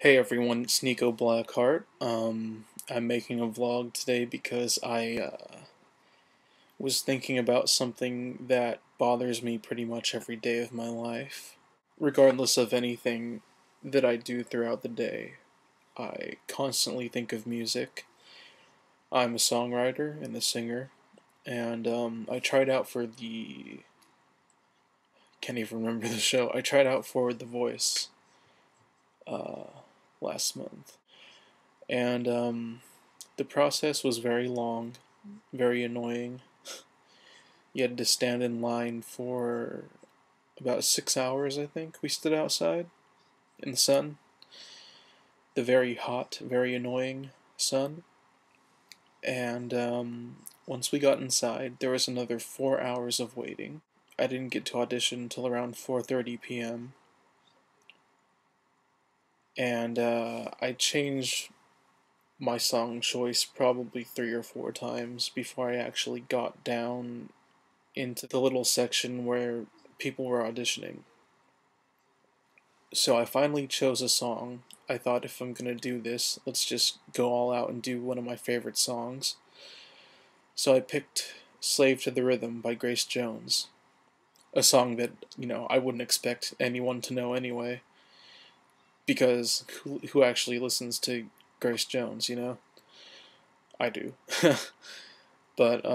Hey everyone, it's Nico Blackheart. I'm making a vlog today because I was thinking about something that bothers me pretty much every day of my life. Regardless of anything that I do throughout the day, I constantly think of music. I'm a songwriter and a singer, and I tried out for the. Can't even remember the show. I tried out for The Voice uh, last month. And the process was very long, very annoying. You had to stand in line for about 6 hours, I think. We stood outside in the sun, the very hot, very annoying sun. And once we got inside, there was another 4 hours of waiting. I didn't get to audition until around 4:30 p.m. And I changed my song choice probably 3 or 4 times before I actually got down into the little section where people were auditioning. So I finally chose a song. I thought, if I'm gonna do this, let's just go all out and do one of my favorite songs. So I picked Slave to the Rhythm by Grace Jones. A song that, I wouldn't expect anyone to know anyway. Because who actually listens to Grace Jones, I do. But,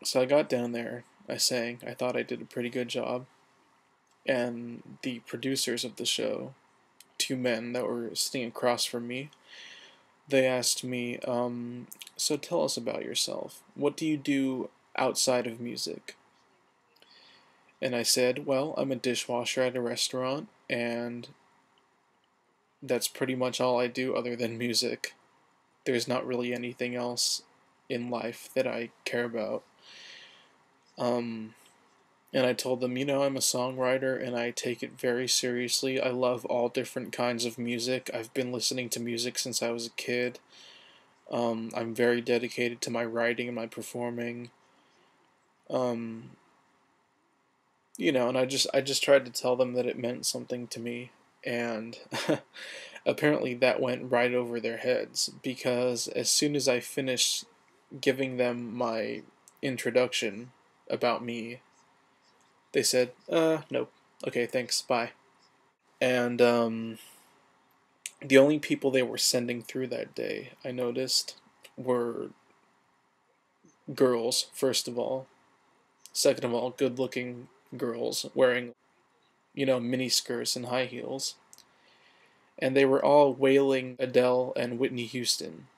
so I got down there, I sang, I thought I did a pretty good job. And the producers of the show, two men that were sitting across from me, they asked me, so tell us about yourself. What do you do outside of music? And I said, well, I'm a dishwasher at a restaurant, and that's pretty much all I do other than music. There's not really anything else in life that I care about. And I told them, I'm a songwriter and I take it very seriously. I love all different kinds of music. I've been listening to music since I was a kid. I'm very dedicated to my writing and my performing. Um, and I just tried to tell them that it meant something to me. And apparently that went right over their heads, because as soon as I finished giving them my introduction about me, they said, nope. Okay, thanks, bye. And the only people they were sending through that day, I noticed, were girls, first of all. Second of all, good looking girls wearing, mini skirts and high heels. And they were all wailing Adele and Whitney Houston.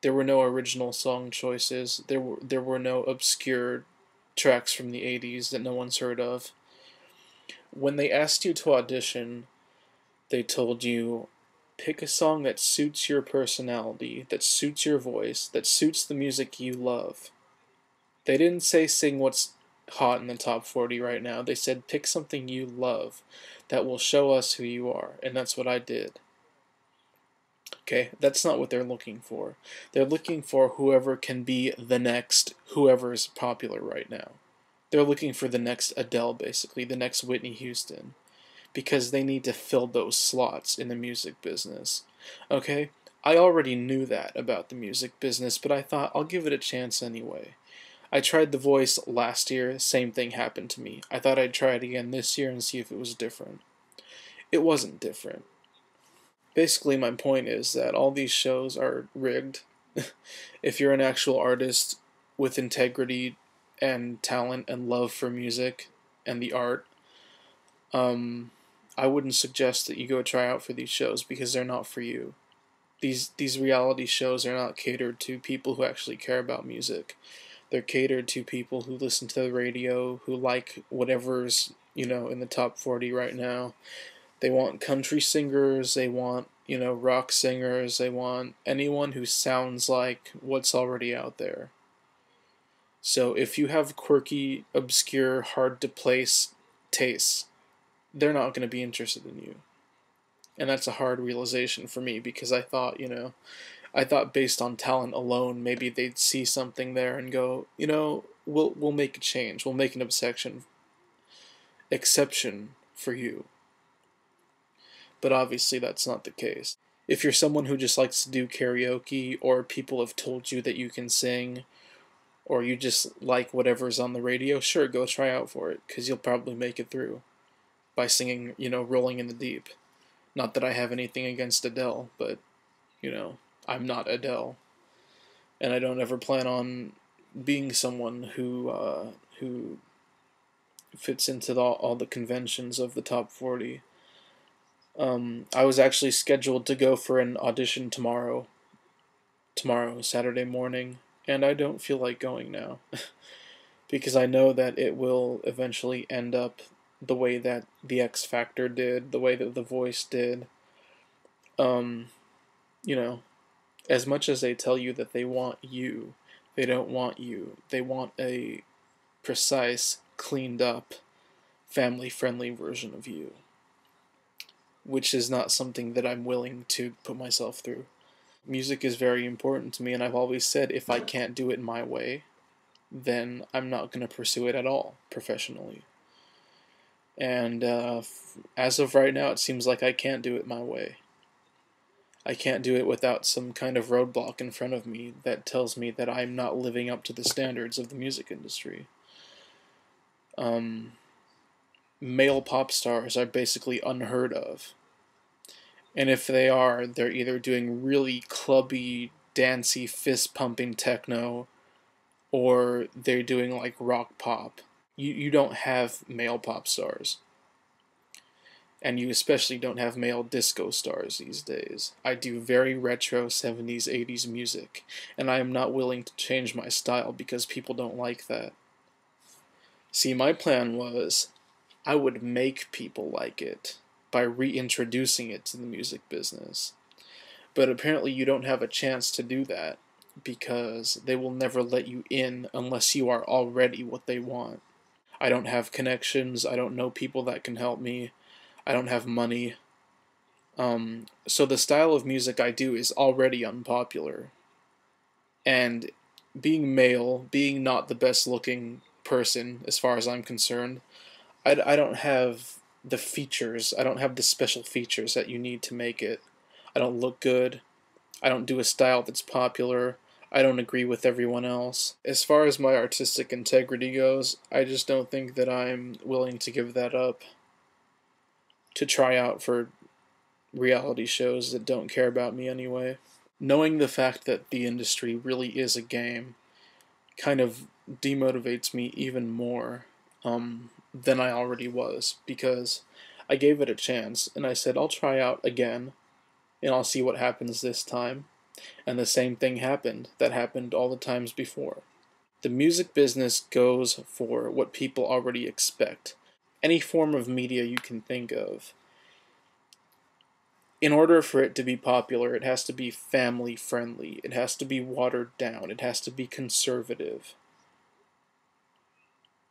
There were no original song choices. There were no obscure tracks from the 80s that no one's heard of. When they asked you to audition, they told you, pick a song that suits your personality, that suits your voice, that suits the music you love. They didn't say sing what's hot in the top 40 right now. They said pick something you love that will show us who you are, and that's what I did. Okay, that's not what they're looking for. They're looking for whoever can be the next whoever is popular right now. They're looking for the next Adele, basically, the next Whitney Houston, because they need to fill those slots in the music business. Okay? I already knew that about the music business, but I thought I'll give it a chance anyway. I tried The Voice last year, same thing happened to me. I thought I'd try it again this year and see if it was different. It wasn't different. Basically, my point is that all these shows are rigged. If you're an actual artist with integrity and talent and love for music and the art, I wouldn't suggest that you go try out for these shows, because they're not for you. These reality shows are not catered to people who actually care about music. They're catered to people who listen to the radio, who like whatever's, in the top 40 right now. They want country singers, they want, rock singers, they want anyone who sounds like what's already out there. So if you have quirky, obscure, hard to place tastes, they're not going to be interested in you. And that's a hard realization for me, because I thought, I thought based on talent alone, maybe they'd see something there and go, we'll make a change, we'll make an exception for you. but obviously that's not the case. If you're someone who just likes to do karaoke, or people have told you that you can sing, or you just like whatever's on the radio, sure, go try out for it, because you'll probably make it through by singing, Rolling in the Deep. Not that I have anything against Adele, but, I'm not Adele. And I don't ever plan on being someone who fits into all the conventions of the top 40. I was actually scheduled to go for an audition tomorrow, Saturday morning, and I don't feel like going now. Because I know that it will eventually end up the way that the X Factor did, the way that The Voice did. Um, you know, as much as they tell you that they want you, they don't want you. They want a precise, cleaned up, family friendly version of you, which is not something that I'm willing to put myself through. Music is very important to me, and I've always said if I can't do it my way, then I'm not going to pursue it at all professionally. And as of right now, it seems like I can't do it my way. I can't do it without some kind of roadblock in front of me that tells me that I'm not living up to the standards of the music industry. Male pop stars are basically unheard of. And if they are, they're either doing really clubby, dancey, fist-pumping techno, or they're doing like rock pop. You don't have male pop stars. And you especially don't have male disco stars these days. I do very retro 70s, 80s music, and I am not willing to change my style because people don't like that. See, my plan was I would make people like it by reintroducing it to the music business. But apparently you don't have a chance to do that because they will never let you in unless you are already what they want. I don't have connections, I don't know people that can help me, I don't have money. So the style of music I do is already unpopular. And being male, being not the best looking person as far as I'm concerned, I don't have the features, I don't have the special features that you need to make it. I don't look good. I don't do a style that's popular. I don't agree with everyone else. As far as my artistic integrity goes, I just don't think that I'm willing to give that up to try out for reality shows that don't care about me anyway. Knowing the fact that the industry really is a game kind of demotivates me even more than I already was, because I gave it a chance and I said I'll try out again and I'll see what happens this time. And the same thing happened that happened all the times before. The music business goes for what people already expect. Any form of media you can think of. In order for it to be popular, it has to be family friendly. It has to be watered down. It has to be conservative.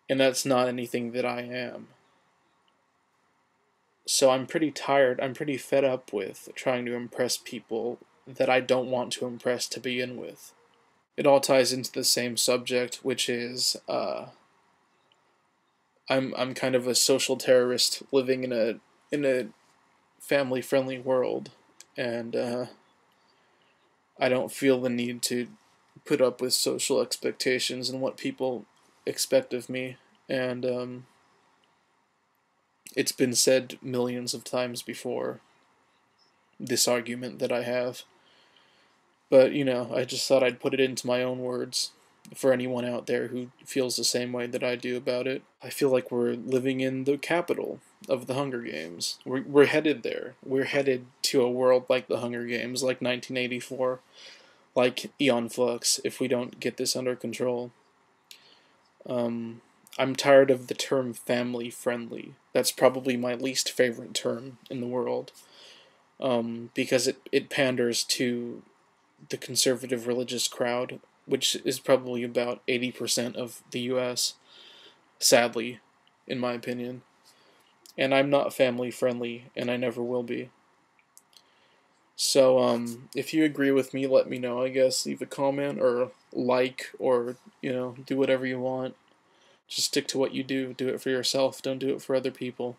And that's not anything that I am. So I'm pretty tired, I'm pretty fed up with trying to impress people that I don't want to impress to begin with. It all ties into the same subject, which is I'm kind of a social terrorist living in a family friendly world, and I don't feel the need to put up with social expectations and what people expect of me, and it's been said millions of times before, this argument that I have. But, I just thought I'd put it into my own words for anyone out there who feels the same way that I do about it. I feel like we're living in the capital of the Hunger Games. We're headed there. We're headed to a world like the Hunger Games, like 1984, like Aeon Flux, if we don't get this under control. I'm tired of the term family friendly. That's probably my least favorite term in the world, because it panders to the conservative religious crowd, which is probably about 80% of the US, sadly, in my opinion. And I'm not family friendly, and I never will be. So, if you agree with me, let me know, I guess. Leave a comment, or like, or, do whatever you want. Just stick to what you do. Do it for yourself. Don't do it for other people.